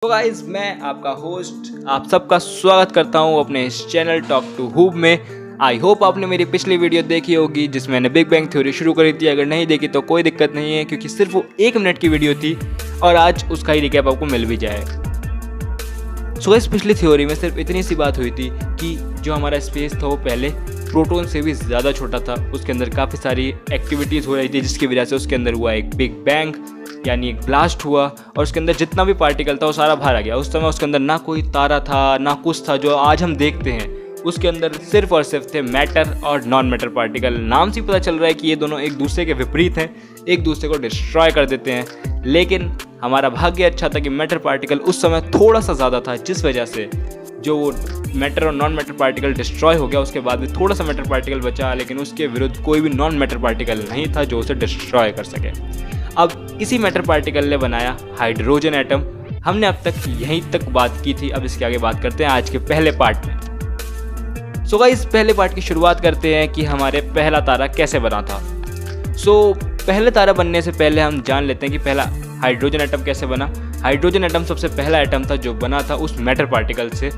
तो गाइज मैं आपका होस्ट आप सबका स्वागत करता हूं अपने इस चैनल टॉक टू हूब में। आई होप आपने मेरी पिछली वीडियो देखी होगी जिसमें मैंने बिग बैंग थ्योरी शुरू करी थी। अगर नहीं देखी तो कोई दिक्कत नहीं है क्योंकि सिर्फ वो 1 मिनट की वीडियो थी और आज उसका ही रिकैप आपको मिल भी जाए। सो इस पिछली थ्योरी में सिर्फ इतनी सी बात हुई थी कि जो हमारा स्पेस था वो पहले प्रोटॉन से भी ज़्यादा छोटा था। उसके अंदर काफ़ी सारी एक्टिविटीज़ हो रही थी जिसकी वजह से उसके अंदर हुआ एक बिग बैंग यानी एक ब्लास्ट हुआ और उसके अंदर जितना भी पार्टिकल था वो सारा बाहर आ गया। उस समय उसके अंदर ना कोई तारा था ना कुछ था जो आज हम देखते हैं। उसके अंदर सिर्फ और सिर्फ थे मैटर और नॉन मैटर पार्टिकल। नाम से पता चल रहा है कि ये दोनों एक दूसरे के विपरीत हैं, एक दूसरे को डिस्ट्रॉय कर देते हैं। लेकिन हमारा भाग्य अच्छा था कि मैटर पार्टिकल उस समय थोड़ा सा ज़्यादा था, जिस वजह से जो वो मैटर और नॉन मैटर पार्टिकल डिस्ट्रॉय हो गया। उसके बाद भी थोड़ा सा मैटर पार्टिकल बचा, लेकिन उसके विरुद्ध कोई भी नॉन मैटर पार्टिकल नहीं था जो उसे डिस्ट्रॉय कर सके। अब इसी मैटर पार्टिकल ने बनाया हाइड्रोजन एटम। हमने अब तक यहीं तक बात की थी, अब इसके आगे बात करते हैं आज के पहले पार्ट में। सो गाइस पहले पार्ट की शुरुआत करते हैं कि हमारे पहला तारा कैसे बना था। सो पहले तारा बनने से पहले हम जान लेते हैं कि पहला हाइड्रोजन एटम कैसे बना। हाइड्रोजन एटम सबसे पहला एटम था जो बना था उस मैटर पार्टिकल से।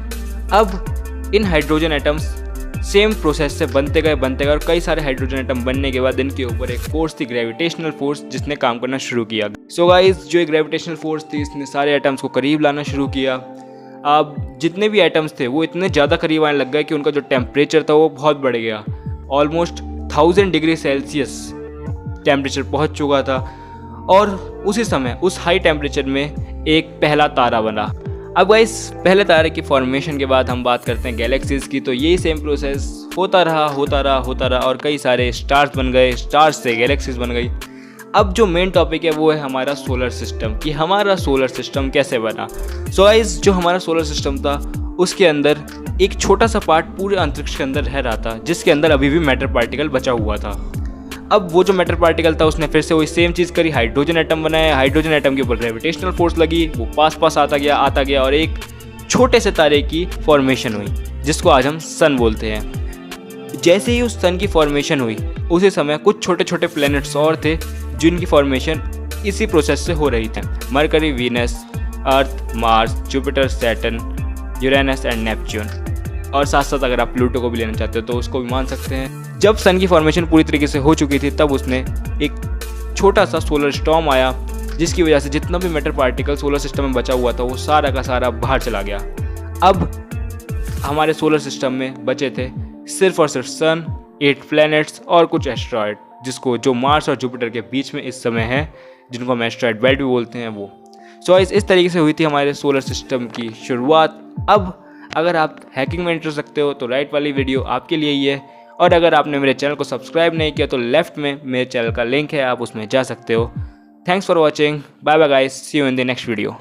अब इन हाइड्रोजन एटम्स सेम प्रोसेस से बनते गए और कई सारे हाइड्रोजन एटम बनने के बाद इनके ऊपर एक फोर्स थी, ग्रेविटेशनल फोर्स, जिसने काम करना शुरू किया। सो गाइस जो ग्रेविटेशनल फोर्स थी इसने सारे एटम्स को करीब लाना शुरू किया। अब जितने भी एटम्स थे वो इतने ज़्यादा करीब आने लग गए कि उनका जो टेम्परेचर था वो बहुत बढ़ गया। ऑलमोस्ट 1000 डिग्री सेल्सियस टेम्परेचर पहुंच चुका था और उसी समय उस हाई टेम्परेचर में एक पहला तारा बना। अब गाइस पहले तारे की फॉर्मेशन के बाद हम बात करते हैं गैलेक्सीज की। तो यही सेम प्रोसेस होता रहा और कई सारे स्टार्स बन गए, स्टार्स से गैलेक्सीज बन गई। अब जो मेन टॉपिक है वो है हमारा सोलर सिस्टम, कि हमारा सोलर सिस्टम कैसे बना। सो गाइस जो हमारा सोलर सिस्टम था उसके अंदर एक छोटा सा पार्ट पूरे अंतरिक्ष के अंदर रह रहा था जिसके अंदर अभी भी मैटर पार्टिकल बचा हुआ था। अब वो जो मैटर पार्टिकल था उसने फिर से वही सेम चीज़ करी, हाइड्रोजन एटम बनाया। हाइड्रोजन एटम के ऊपर ग्रेविटेशनल फोर्स लगी, वो पास आता गया और एक छोटे से तारे की फॉर्मेशन हुई जिसको आज हम सन बोलते हैं। जैसे ही उस सन की फॉर्मेशन हुई उसी समय कुछ छोटे छोटे प्लैनेट्स और थे जिनकी फॉर्मेशन इसी प्रोसेस से हो रही थी। Mercury, Venus, earth, Mars, Jupiter, Saturn, Uranus and Neptune. और साथ साथ अगर आप प्लूटो को भी लेना चाहते हो तो उसको भी मान सकते हैं। जब सन की फॉर्मेशन पूरी तरीके से हो चुकी थी तब उसने एक छोटा सा सोलर स्टॉर्म आया जिसकी वजह से जितना भी मैटर पार्टिकल सोलर सिस्टम में बचा हुआ था वो सारा का सारा बाहर चला गया। अब हमारे सोलर सिस्टम में बचे थे सिर्फ और सिर्फ सन, 8 प्लैनेट्स और कुछ एस्ट्रॉयड, जिसको जो मार्स और जुपिटर के बीच में इस समय है, जिनको हम एस्ट्रॉयड बेल्ट भी बोलते हैं वो। सो इस तरीके से हुई थी हमारे सोलर सिस्टम की शुरुआत। अब अगर आप हैकिंग में इंटरेस्ट रखते हो तो राइट वाली वीडियो आपके लिए ही है, और अगर आपने मेरे चैनल को सब्सक्राइब नहीं किया तो लेफ्ट में मेरे चैनल का लिंक है, आप उसमें जा सकते हो। Thanks for watching, bye bye guys, see you in the next video.